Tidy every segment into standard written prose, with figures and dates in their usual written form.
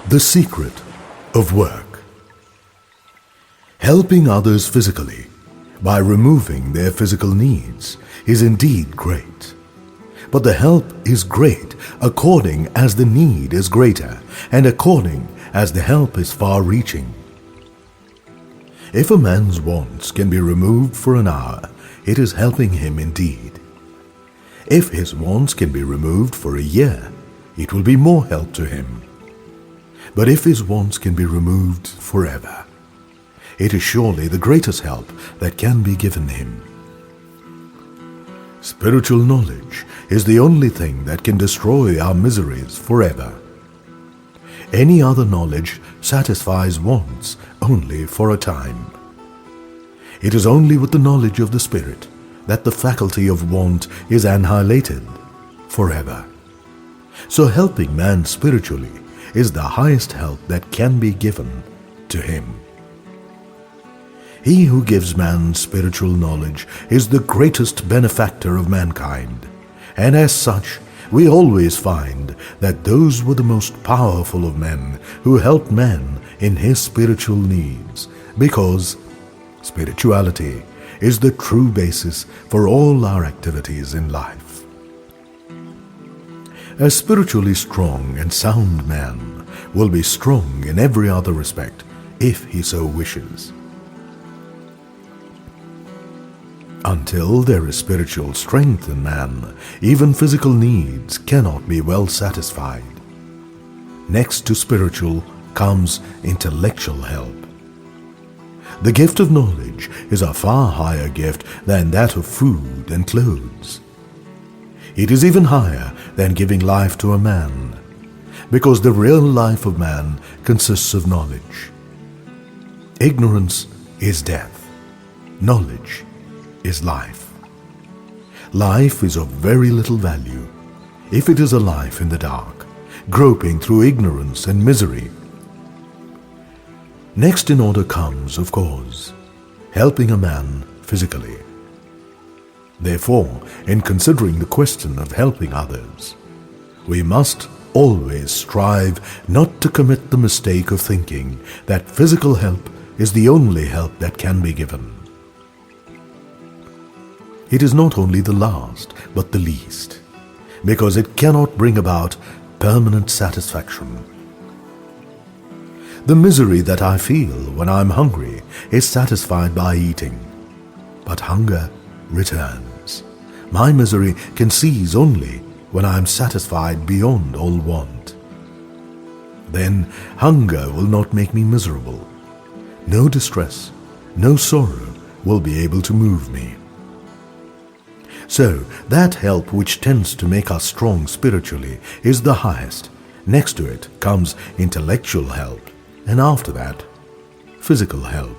The secret of work. Helping others physically by removing their physical needs is indeed great. But the help is great according as the need is greater and according as the help is far-reaching. If a man's wants can be removed for an hour, it is helping him indeed. If his wants can be removed for a year, it will be more help to him. But if his wants can be removed forever, it is surely the greatest help that can be given him. Spiritual knowledge is the only thing that can destroy our miseries forever. Any other knowledge satisfies wants only for a time. It is only with the knowledge of the Spirit that the faculty of want is annihilated forever. So helping man spiritually is the highest help that can be given to him. He who gives man spiritual knowledge is the greatest benefactor of mankind, and as such, we always find that those were the most powerful of men who helped man in his spiritual needs, because spirituality is the true basis for all our activities in life. A spiritually strong and sound man will be strong in every other respect if he so wishes. Until there is spiritual strength in man, even physical needs cannot be well satisfied. Next to spiritual comes intellectual help. The gift of knowledge is a far higher gift than that of food and clothes. It is even higher than giving life to a man, because the real life of man consists of knowledge. Ignorance is death. Knowledge is life. Life is of very little value if it is a life in the dark, groping through ignorance and misery. Next in order comes, of course, helping a man physically. Therefore, in considering the question of helping others, we must always strive not to commit the mistake of thinking that physical help is the only help that can be given. It is not only the last, but the least, because it cannot bring about permanent satisfaction. The misery that I feel when I am hungry is satisfied by eating, but hunger returns. My misery can cease only when I am satisfied beyond all want. Then hunger will not make me miserable. No distress, no sorrow will be able to move me. So that help which tends to make us strong spiritually is the highest. Next to it comes intellectual help, and after that, physical help.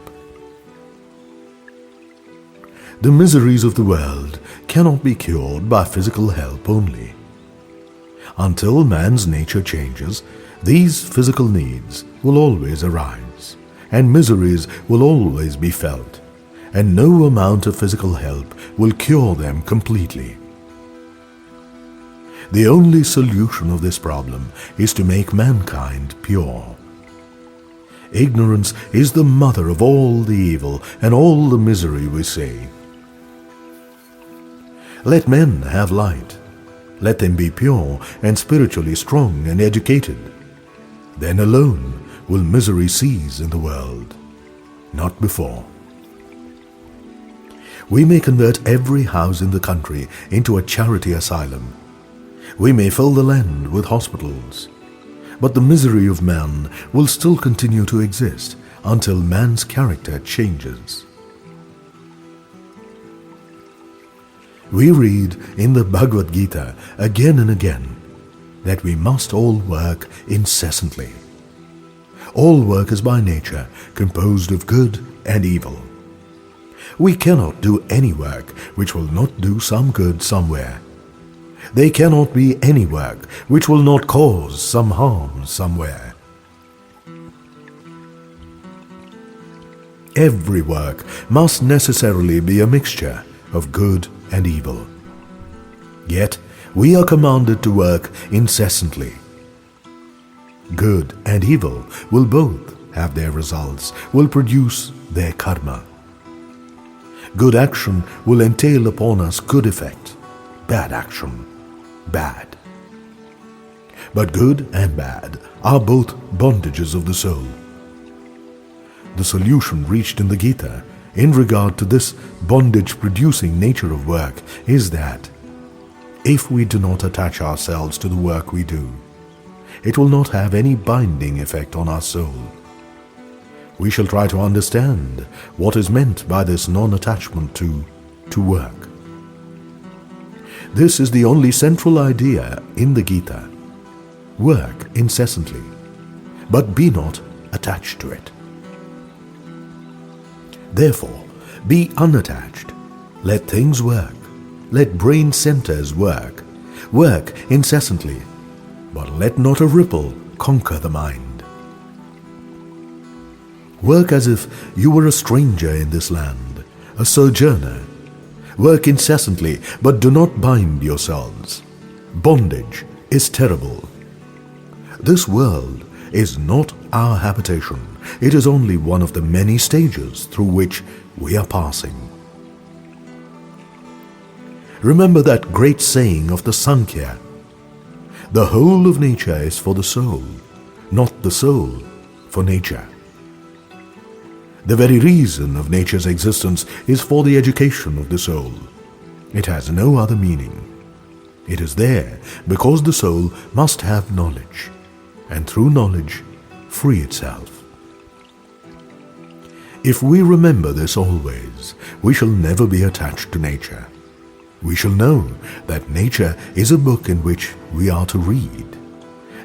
The miseries of the world cannot be cured by physical help only. Until man's nature changes, these physical needs will always arise, and miseries will always be felt, and no amount of physical help will cure them completely. The only solution of this problem is to make mankind pure. Ignorance is the mother of all the evil and all the misery we see. Let men have light. Let them be pure and spiritually strong and educated. Then alone will misery cease in the world, not before. We may convert every house in the country into a charity asylum. We may fill the land with hospitals. But the misery of man will still continue to exist until man's character changes. We read in the Bhagavad Gita again and again that we must all work incessantly. All work is by nature composed of good and evil. We cannot do any work which will not do some good somewhere. There cannot be any work which will not cause some harm somewhere. Every work must necessarily be a mixture of good and evil. Yet we are commanded to work incessantly. Good and evil will both have their results, will produce their karma. Good action will entail upon us good effect, bad action, bad. But good and bad are both bondages of the soul. The solution reached in the Gita in regard to this bondage-producing nature of work is that if we do not attach ourselves to the work we do, it will not have any binding effect on our soul. We shall try to understand what is meant by this non-attachment to work. This is the only central idea in the Gita. Work incessantly, but be not attached to it. Therefore, be unattached. Let things work. Let brain centers work. Work incessantly, but let not a ripple conquer the mind. Work as if you were a stranger in this land, a sojourner. Work incessantly, but do not bind yourselves. Bondage is terrible. This world is not our habitation. It is only one of the many stages through which we are passing. Remember that great saying of the Sankhya, the whole of nature is for the soul, not the soul for nature. The very reason of nature's existence is for the education of the soul. It has no other meaning. It is there because the soul must have knowledge, and through knowledge free itself. If we remember this always, we shall never be attached to nature. We shall know that nature is a book in which we are to read,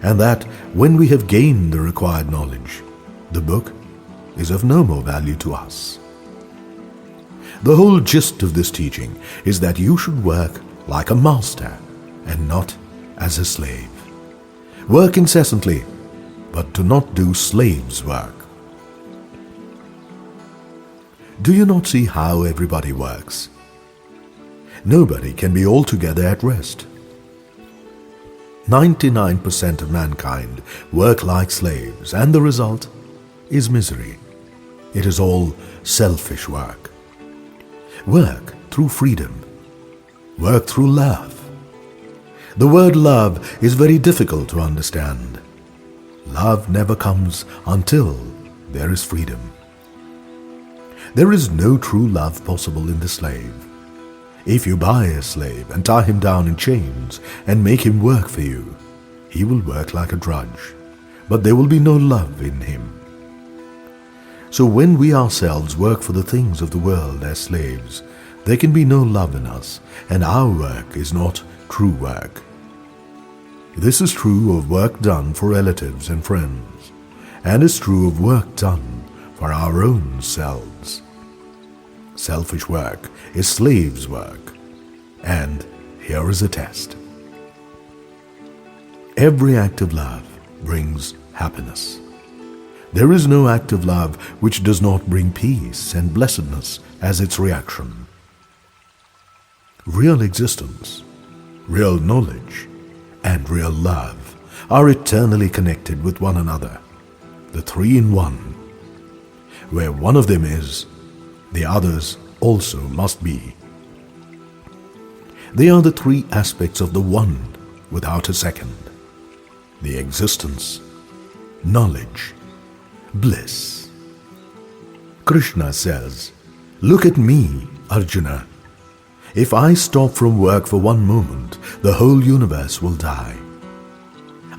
and that when we have gained the required knowledge, the book is of no more value to us. The whole gist of this teaching is that you should work like a master and not as a slave. Work incessantly, but do not do slave's work. Do you not see how everybody works? Nobody can be altogether at rest. 99% of mankind work like slaves, and the result is misery. It is all selfish work. Work through freedom. Work through love. The word love is very difficult to understand. Love never comes until there is freedom. There is no true love possible in the slave. If you buy a slave and tie him down in chains and make him work for you, he will work like a drudge, but there will be no love in him. So when we ourselves work for the things of the world as slaves, there can be no love in us, and our work is not true work. This is true of work done for relatives and friends, and is true of work done for our own selves. Selfish work is slave's work, and here is a test. Every act of love brings happiness. There is no act of love which does not bring peace and blessedness as its reaction. Real existence, real knowledge, and real love are eternally connected with one another, the three in one. Where one of them is, the others also must be. They are the three aspects of the one without a second: the existence, knowledge, bliss. Krishna says, "Look at me, Arjuna. If I stop from work for one moment, the whole universe will die.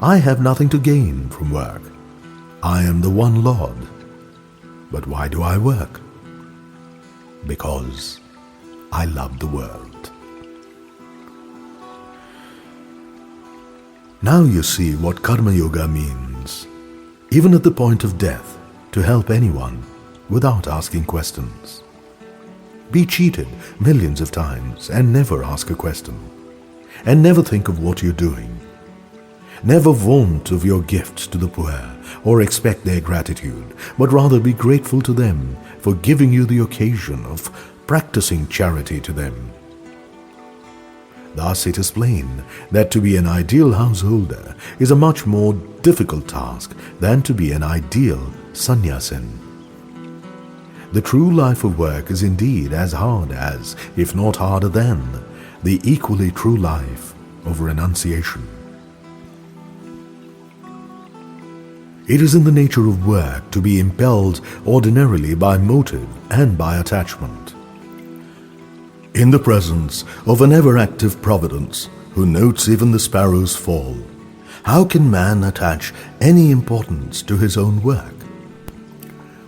I have nothing to gain from work. I am the one Lord. But why do I work? Because I love the world." Now you see what Karma Yoga means, even at the point of death, to help anyone without asking questions. Be cheated millions of times and never ask a question, and never think of what you're doing. Never vaunt of your gifts to the poor or expect their gratitude, but rather be grateful to them for giving you the occasion of practicing charity to them. Thus it is plain that to be an ideal householder is a much more difficult task than to be an ideal sannyasin. The true life of work is indeed as hard as, if not harder than, the equally true life of renunciation. It is in the nature of work to be impelled ordinarily by motive and by attachment. In the presence of an ever-active providence who notes even the sparrow's fall, how can man attach any importance to his own work?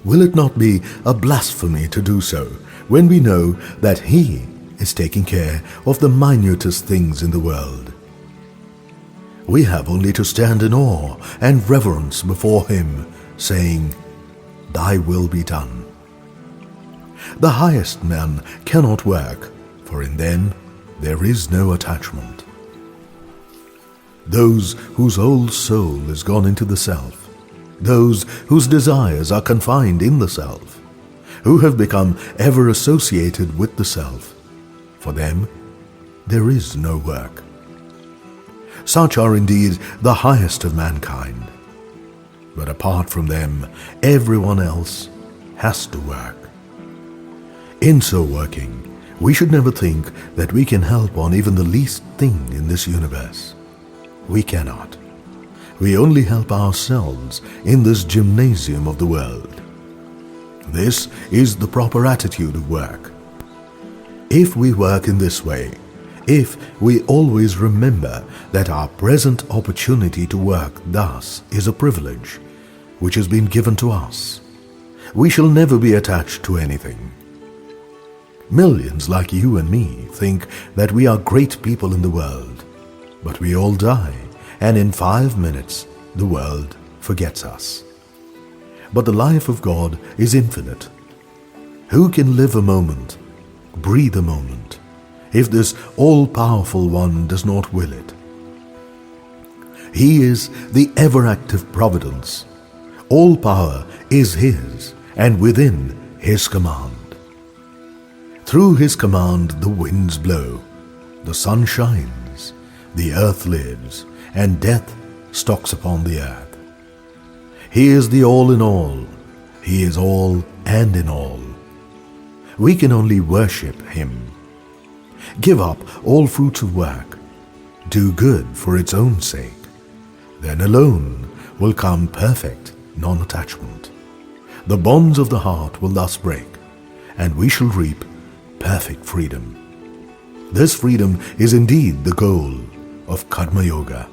Will it not be a blasphemy to do so when we know that He is taking care of the minutest things in the world? We have only to stand in awe and reverence before Him, saying, "Thy will be done." The highest men cannot work, for in them there is no attachment. Those whose whole soul is gone into the self, those whose desires are confined in the self, who have become ever associated with the self, for them there is no work. Such are indeed the highest of mankind. But apart from them, everyone else has to work. In so working, we should never think that we can help on even the least thing in this universe. We cannot. We only help ourselves in this gymnasium of the world. This is the proper attitude of work. If we work in this way, if we always remember that our present opportunity to work thus is a privilege which has been given to us, we shall never be attached to anything. Millions like you and me think that we are great people in the world, but we all die, and in 5 minutes the world forgets us. But the life of God is infinite. Who can live a moment, breathe a moment, if this all-powerful One does not will it? He is the ever-active providence. All power is His, and within His command. Through His command the winds blow, the sun shines, the earth lives, and death stalks upon the earth. He is the all in all. He is all and in all. We can only worship Him. Give up all fruits of work. Do good for its own sake. Then alone will come perfect non-attachment. The bonds of the heart will thus break, and we shall reap perfect freedom. This freedom is indeed the goal of Karma Yoga.